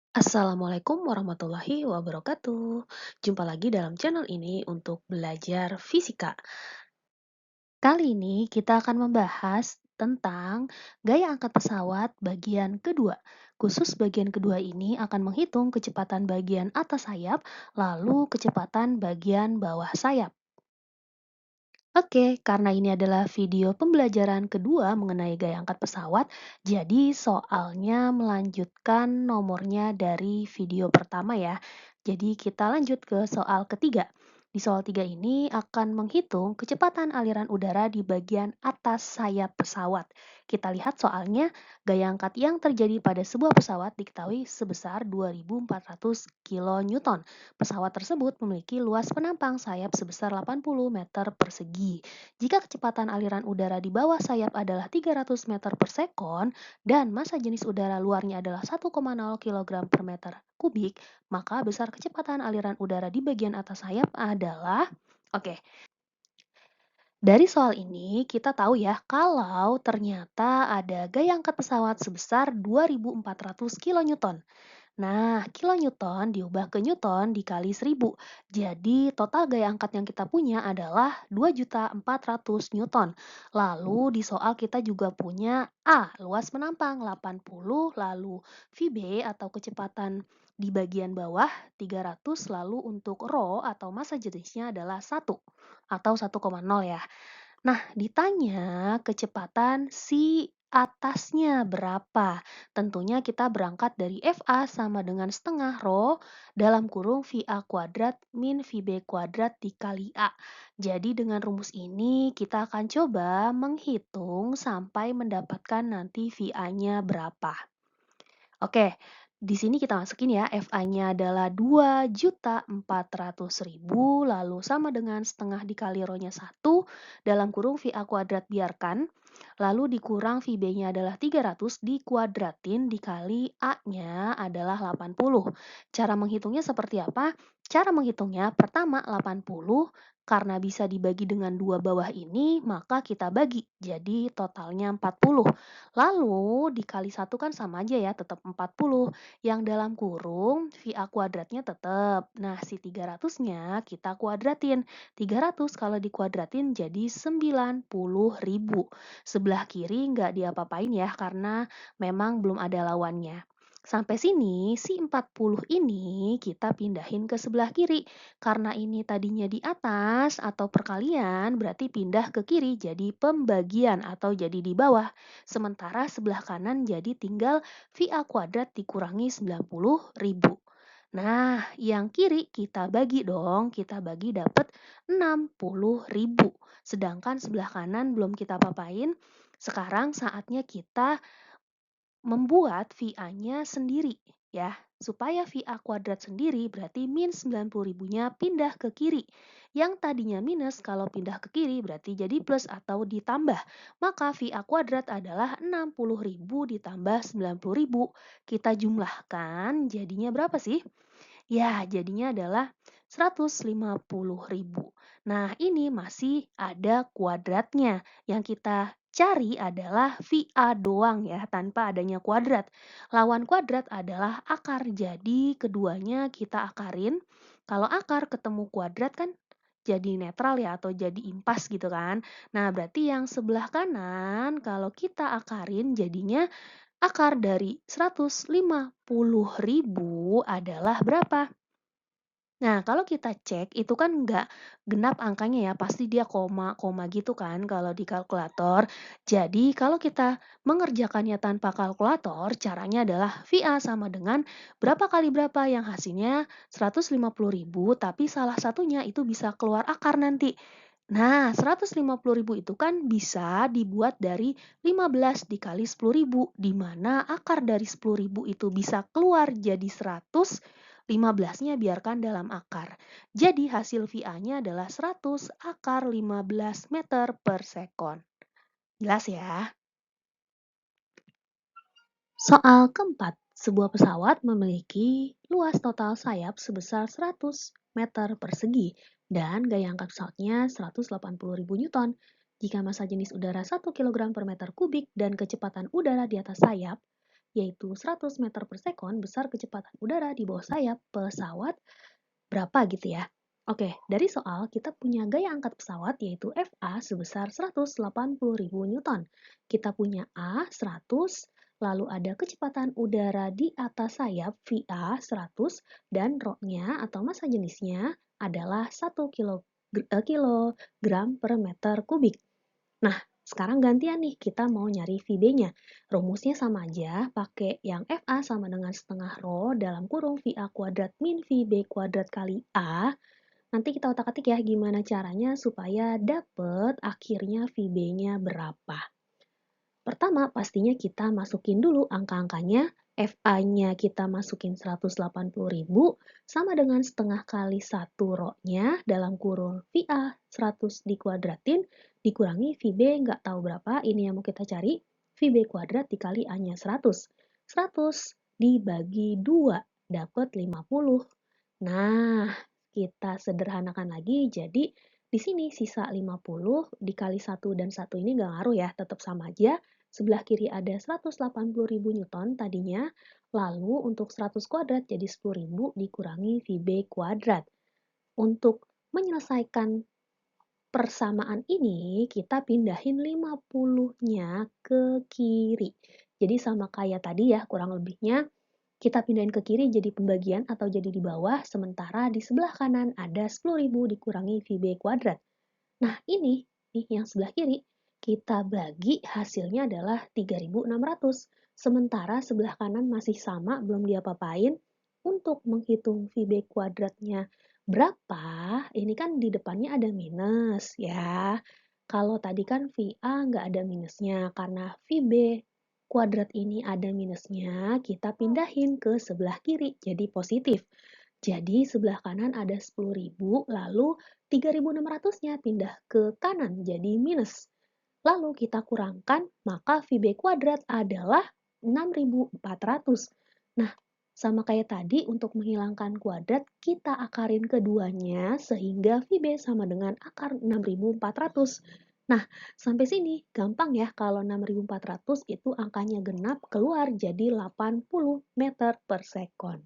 Assalamualaikum warahmatullahi wabarakatuh. Jumpa lagi dalam channel ini untuk belajar fisika. Kali ini kita akan membahas tentang gaya angkat pesawat bagian kedua. Khusus bagian kedua ini akan menghitung kecepatan bagian atas sayap, lalu kecepatan bagian bawah sayap. Oke, karena ini adalah video pembelajaran kedua mengenai gaya angkat pesawat, jadi soalnya melanjutkan nomornya dari video pertama ya. Jadi kita lanjut ke soal ketiga. Di soal 3 ini akan menghitung kecepatan aliran udara di bagian atas sayap pesawat. Kita lihat soalnya, gaya angkat yang terjadi pada sebuah pesawat diketahui sebesar 2.400 kN. Pesawat tersebut memiliki luas penampang sayap sebesar 80 meter persegi. Jika kecepatan aliran udara di bawah sayap adalah 300 meter per sekon dan massa jenis udara luarnya adalah 1,0 kg per meter kubik, maka besar kecepatan aliran udara di bagian atas sayap adalah. Oke, dari soal ini kita tahu ya kalau ternyata ada gaya angkat pesawat sebesar 2.400 kN. Nah, kilonewton diubah ke newton dikali 1000. Jadi, total gaya angkat yang kita punya adalah 2.400 newton. Lalu, di soal kita juga punya A, luas menambang 80, lalu VB atau kecepatan di bagian bawah 300, lalu untuk rho atau massa jenisnya adalah 1 atau 1,0 ya. Nah, ditanya kecepatan si atasnya berapa? Tentunya kita berangkat dari FA sama dengan setengah rho dalam kurung VA kuadrat min VB kuadrat dikali A. Jadi dengan rumus ini kita akan coba menghitung sampai mendapatkan nanti VA-nya berapa. Oke, di sini kita masukin ya, FA-nya adalah 2.400.000, lalu sama dengan setengah dikali rho-nya 1, dalam kurung VA kuadrat biarkan, lalu dikurang VB-nya adalah 300, dikuadratin dikali A-nya adalah 80. Cara menghitungnya seperti apa? Cara menghitungnya, pertama 80, karena bisa dibagi dengan dua bawah ini, maka kita bagi, jadi totalnya 40. Lalu dikali satu kan sama aja ya, tetap 40. Yang dalam kurung VA kuadratnya tetap. Nah, si 300-nya kita kuadratin. 300 kalau dikuadratin jadi 90.000. Sebelah kiri nggak diapa-apain ya, karena memang belum ada lawannya. Sampai sini, si 40 ini kita pindahin ke sebelah kiri. Karena ini tadinya di atas atau perkalian, berarti pindah ke kiri jadi pembagian atau jadi di bawah. Sementara sebelah kanan jadi tinggal VA kuadrat dikurangi 90.000. Nah, yang kiri kita bagi dong, kita bagi dapat 60.000. Sedangkan sebelah kanan belum kita papain. Sekarang saatnya kita membuat VA-nya sendiri ya. Supaya VA kuadrat sendiri berarti min 90.000-nya pindah ke kiri. Yang tadinya minus kalau pindah ke kiri berarti jadi plus atau ditambah. Maka VA kuadrat adalah 60.000 ditambah 90.000. Kita jumlahkan jadinya berapa sih? Ya, jadinya adalah 150.000. Nah, ini masih ada kuadratnya. Yang kita cari adalah VA doang ya, tanpa adanya kuadrat. Lawan kuadrat adalah akar, jadi keduanya kita akarin. Kalau akar ketemu kuadrat kan jadi netral ya, atau jadi impas gitu kan. Nah, berarti yang sebelah kanan kalau kita akarin jadinya akar dari 150.000 adalah berapa? Nah, kalau kita cek itu kan nggak genap angkanya ya, pasti dia koma-koma gitu kan kalau di kalkulator. Jadi, kalau kita mengerjakannya tanpa kalkulator, caranya adalah VA sama dengan berapa kali berapa yang hasilnya 150.000, tapi salah satunya itu bisa keluar akar nanti. Nah, 150.000 itu kan bisa dibuat dari 15 dikali 10.000, di mana akar dari 10.000 itu bisa keluar jadi 100, 15-nya biarkan dalam akar. Jadi hasil VA-nya adalah 100 akar 15 meter per sekon. Jelas ya? Soal keempat, sebuah pesawat memiliki luas total sayap sebesar 100 meter persegi dan gaya angkat pesawatnya 180.000 Newton. Jika massa jenis udara 1 kg per meter kubik dan kecepatan udara di atas sayap, yaitu 100 meter per sekon besar kecepatan udara di bawah sayap pesawat berapa gitu ya. Oke, dari soal kita punya gaya angkat pesawat yaitu FA sebesar 180.000 Newton. Kita punya A 100, lalu ada kecepatan udara di atas sayap VA 100 dan rho-nya atau massa jenisnya adalah 1 kilogram per meter kubik. Nah, sekarang gantian nih, kita mau nyari VB-nya. Rumusnya sama aja, pakai yang FA sama dengan setengah rho dalam kurung VA kuadrat min VB kuadrat kali A. Nanti kita otak-atik ya gimana caranya supaya dapet akhirnya VB-nya berapa. Pertama, pastinya kita masukin dulu angka-angkanya. FA-nya kita masukin 180.000 sama dengan setengah kali 1 rho-nya dalam kurung VA 100 dikuadratin dikurangi VB nggak tahu berapa, ini yang mau kita cari. VB kuadrat dikali A-nya 100. 100 dibagi 2 dapat 50. Nah, kita sederhanakan lagi jadi di sini sisa 50 dikali 1 dan 1 ini nggak ngaruh ya, tetap sama aja. Sebelah kiri ada 180.000 Newton tadinya, lalu untuk 100 kuadrat jadi 10.000 dikurangi VB kuadrat. Untuk menyelesaikan persamaan ini, kita pindahin 50-nya ke kiri. Jadi sama kayak tadi ya, kurang lebihnya kita pindahin ke kiri jadi pembagian atau jadi di bawah, sementara di sebelah kanan ada 10.000 dikurangi VB kuadrat. Nah, ini nih yang sebelah kiri, kita bagi hasilnya adalah 3.600. Sementara sebelah kanan masih sama, belum diapa-apain. Untuk menghitung VB kuadratnya berapa, ini kan di depannya ada minus ya. Kalau tadi kan VA nggak ada minusnya, karena VB kuadrat ini ada minusnya, kita pindahin ke sebelah kiri, jadi positif. Jadi sebelah kanan ada 10.000, lalu 3.600-nya pindah ke kanan jadi minus. Lalu kita kurangkan, maka VB kuadrat adalah 6.400. Nah, sama kayak tadi untuk menghilangkan kuadrat, kita akarin keduanya sehingga VB sama dengan akar 6.400. Nah, sampai sini gampang ya, kalau 6.400 itu angkanya genap keluar jadi 80 meter per sekon.